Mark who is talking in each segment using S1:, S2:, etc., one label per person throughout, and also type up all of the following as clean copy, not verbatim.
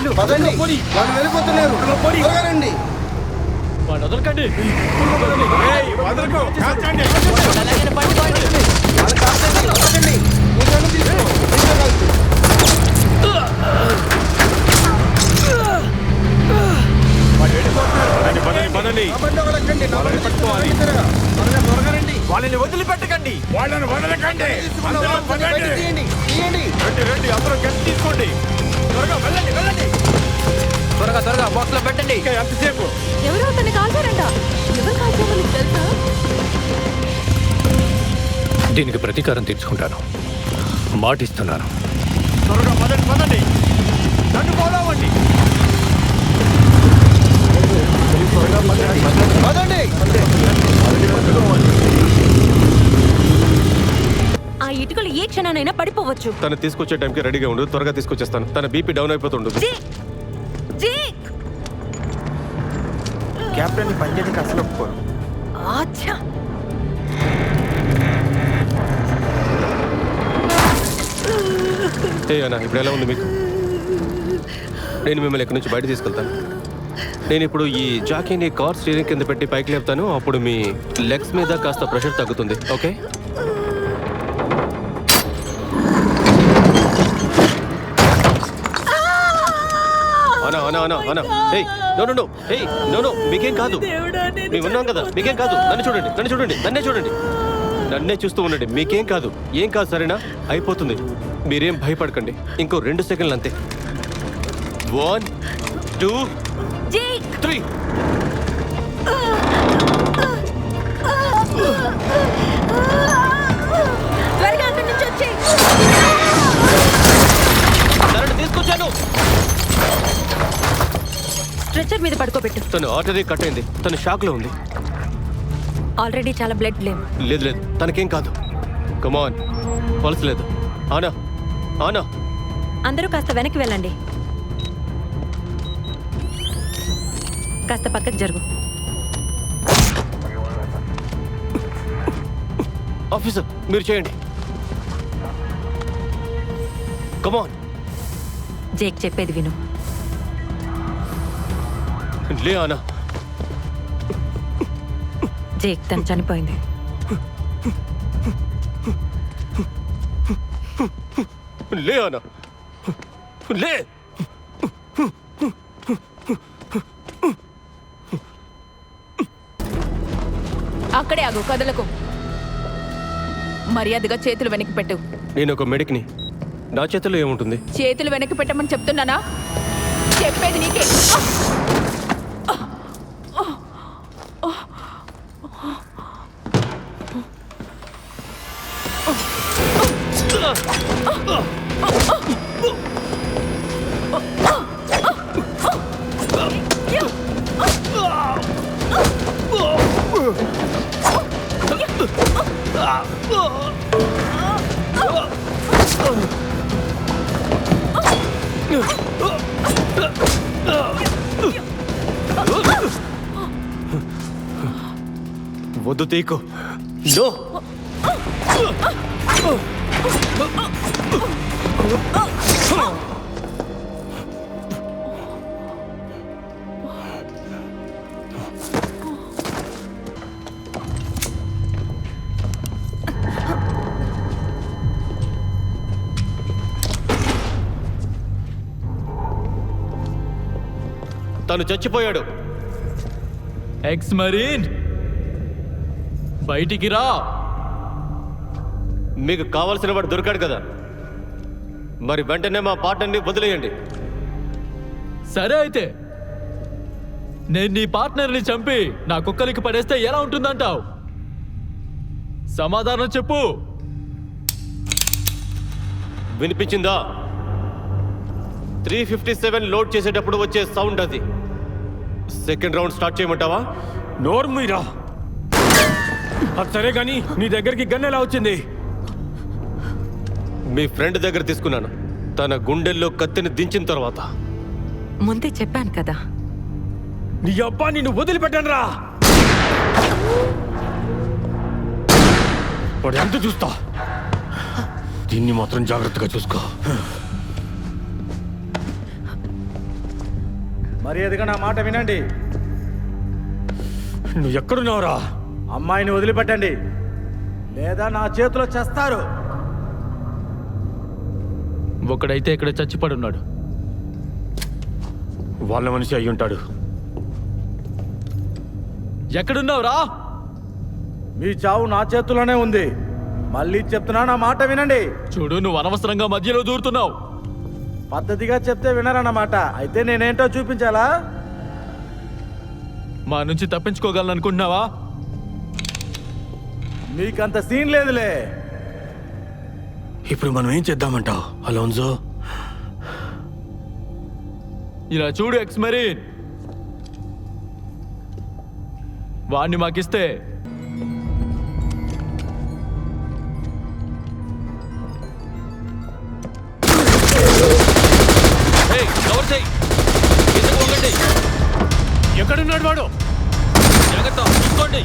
S1: వాళ్ళు
S2: పదండి, వాళ్ళు వెళ్ళిపోతున్నారు. త్వరగా రండి.
S1: వాళ్ళు వదలకండి.
S2: వాళ్ళు కాస్తండి, వదలండి. నువ్వు గన్ను తీసుకో. ఇంట్లో కాల్చు. అబద్ధం వదలకండి. నా బండి పట్టుకోవాలి. త్వరగా రండి.
S3: వాళ్ళని వదిలిపెట్టకండి. వాళ్ళని వదలకండి.
S2: బయటికి తీయండి, తీయండి.
S3: రండి రండి, అందరూ గట్టి తీసుకోండి. త్వరగా వెళ్ళండి వెళ్ళండి. త్వరగా త్వరగా బాక్స్ లో పెట్టండి. ఎంతసేపు?
S4: ఎవరో అతన్ని కాల్చారంట. ఎవరు కాల్చారో నీకు తెలుసా?
S1: దీనికి ప్రతీకారం తీర్చుకుంటాను, మాటిస్తున్నాను.
S3: త్వరగా పదండి పదండి, నన్ను ఫాలో అవ్వండి.
S2: పదండి.
S4: ఆ ఇటుకలు ఏ క్షణానైనా పడిపోవచ్చు.
S5: తను తీసుకొచ్చే టైంకి రెడీగా ఉండు, త్వరగా తీసుకొచ్చేస్తాను. తన బీపీ డౌన్ అయిపోతుండు.
S4: జీక్!
S3: కెప్టెన్ పనిచేయడానికి అసలు ఒప్పుకోరు.
S4: ఆచ్చా!
S5: అన్న, ఇప్పుడు ఎలా ఉంది మీకు? నేను మిమ్మల్ని ఎక్కడి నుంచి బయట తీసుకెళ్తాను. నేను ఇప్పుడు ఈ జాకీని కార్ స్టీరింగ్ కింద పెట్టి పైకి లేపుతాను. అప్పుడు మీ లెగ్స్ మీద కాస్త ప్రెషర్ తగ్గుతుంది. ఓకే? అనా అనా అనా అనా hey no no no hey no no మీకేం కాదు. మేము ఉన్నాం కదా, మీకేం కాదు. నన్ను చూడండి, నన్ను చూడండి, నన్నే చూడండి, నన్నే చూస్తూ ఉండండి. మీకేం కాదు, ఏం కాదు. సరేనా? అయిపోతుంది. మీరేం భయపడకండి. ఇంకో 2 సెకండ్లు అంతే. 1 2 3.
S4: త్వరగా అక్కడి నుంచి వచ్చేయ్.
S5: తీసుకొచ్చాను.
S4: స్ట్రెచర్ మీద పడుకోబెట్టు.
S5: తను ఆర్టరీ కట్ అయింది. తను షాక్ లో ఉంది.
S4: ఆల్రెడీ చాలా బ్లడ్ లేవు.
S5: లేదు లేదు, తనకేం కాదు. కమాన్, పల్స్ లేదు. ఆనా ఆనా
S4: అందరూ కాస్త వెనక్కి వెళ్ళండి. కాస్త పక్కకు జరుగు.
S5: ఆఫీసర్, మీరు చేయండి. కమాన్.
S4: జేక్ చెప్పేది విను.
S5: లే ఆనా.
S4: జేక్ తను చనిపోయింది.
S5: లే ఆనా, లే.
S6: అక్కడే ఆగు, కదలకు. మర్యాదగా చేతులు వెనక్కి పెట్టు.
S5: నేను ఒక మెడిక్ని. నా చేతిలో ఏముంటుంది?
S6: చేతులు వెనక్కి పెట్టమని చెప్తున్నానా? చెప్పేది నీకే.
S5: వద్దు తీకు. నో. తను చచ్చిపోయాడు.
S1: ఎక్స్ మరీన్, బయటికి రా.
S5: మీకు కావలసిన వాడు దొరికాడు కదా, మరి వెంటనే మా పార్ట్నర్ని వదిలేయండి.
S1: సరే అయితే, నేను నీ పార్ట్నర్ని చంపి నా కుక్కలికి పడేస్తే ఎలా ఉంటుందంటావు? సమాధానం చెప్పు.
S5: వినిపించిందా? 357 లోడ్ చేసేటప్పుడు వచ్చే సౌండ్ అది. సెకండ్ రౌండ్ స్టార్ట్ చేయమంటావా?
S3: నోర్మీరా. అది సరే కానీ నీ దగ్గరికి గన్ ఎలా వచ్చింది?
S5: మీ ఫ్రెండ్ దగ్గర తీసుకున్నాను. తన గుండెల్లో కత్తిని దించిన తర్వాత.
S4: ముందే చెప్పాను కదా.
S3: నీ అబ్బా నిన్ను వదిలిపెట్టాను రా. వాడు ఎంత చూస్తా, దీన్ని మాత్రం జాగ్రత్తగా చూసుకో.
S2: మర్యాదగా నా మాట వినండి.
S3: నువ్వు ఎక్కడున్నావురా?
S2: అమ్మాయిని వదిలిపెట్టండి లేదా నా చేతిలో చేస్తారు.
S1: ఒకడైతే ఇక్కడ చచ్చిపడి ఉన్నాడు.
S3: వాళ్ళ మనిషి అయి ఉంటాడు.
S1: ఎక్కడున్నావురా?
S2: మీ చావు నా చేతిలోనే ఉంది. మళ్ళీ చెప్తున్నా, నా మాట వినండి.
S1: చూడు, నువ్వు అనవసరంగా మధ్యలో దూరుతున్నావు.
S2: పద్ధతిగా చెప్తే వినరన్నమాట. అయితే నేనేంటో చూపించాలా?
S1: మా నుంచి తప్పించుకోగలను అనుకుంటున్నావా?
S2: మీకంత సీన్ లేదులే.
S3: ఇప్పుడు మనం ఏం చేద్దామంటావు అలోన్జో?
S1: ఇలా చూడు ఎక్స్ మెరీన్, వాణ్ణి మాకిస్తే
S3: ఎక్కడున్నాడు వాడు?
S1: జాగ్రత్త, చూసుకోండి.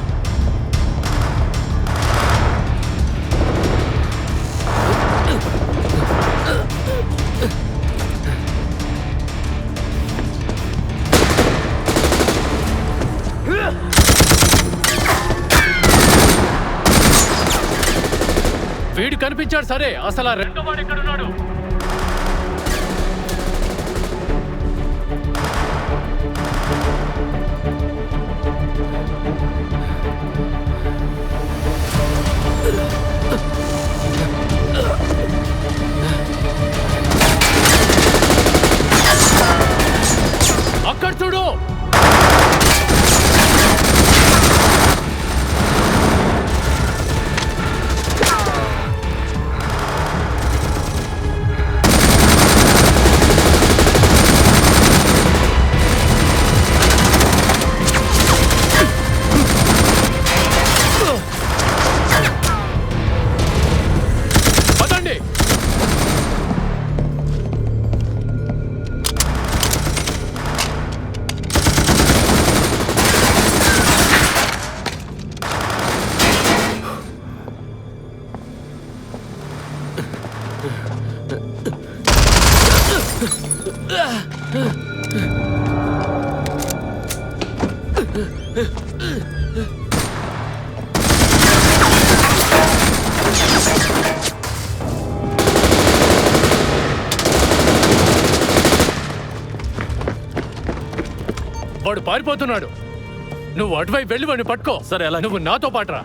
S3: వీడు కనిపించాడు సరే, అసలు ఆ రెండో వాడు ఎక్కడున్నాడు? అక్కడ చూడు. పదండి. వాడు పారిపోతున్నాడు. నువ్వు అటువైపు వెళ్ళి వాడిని పట్టుకో.
S1: సరే, అలాగే.
S3: నువ్వు నాతో పాటురా.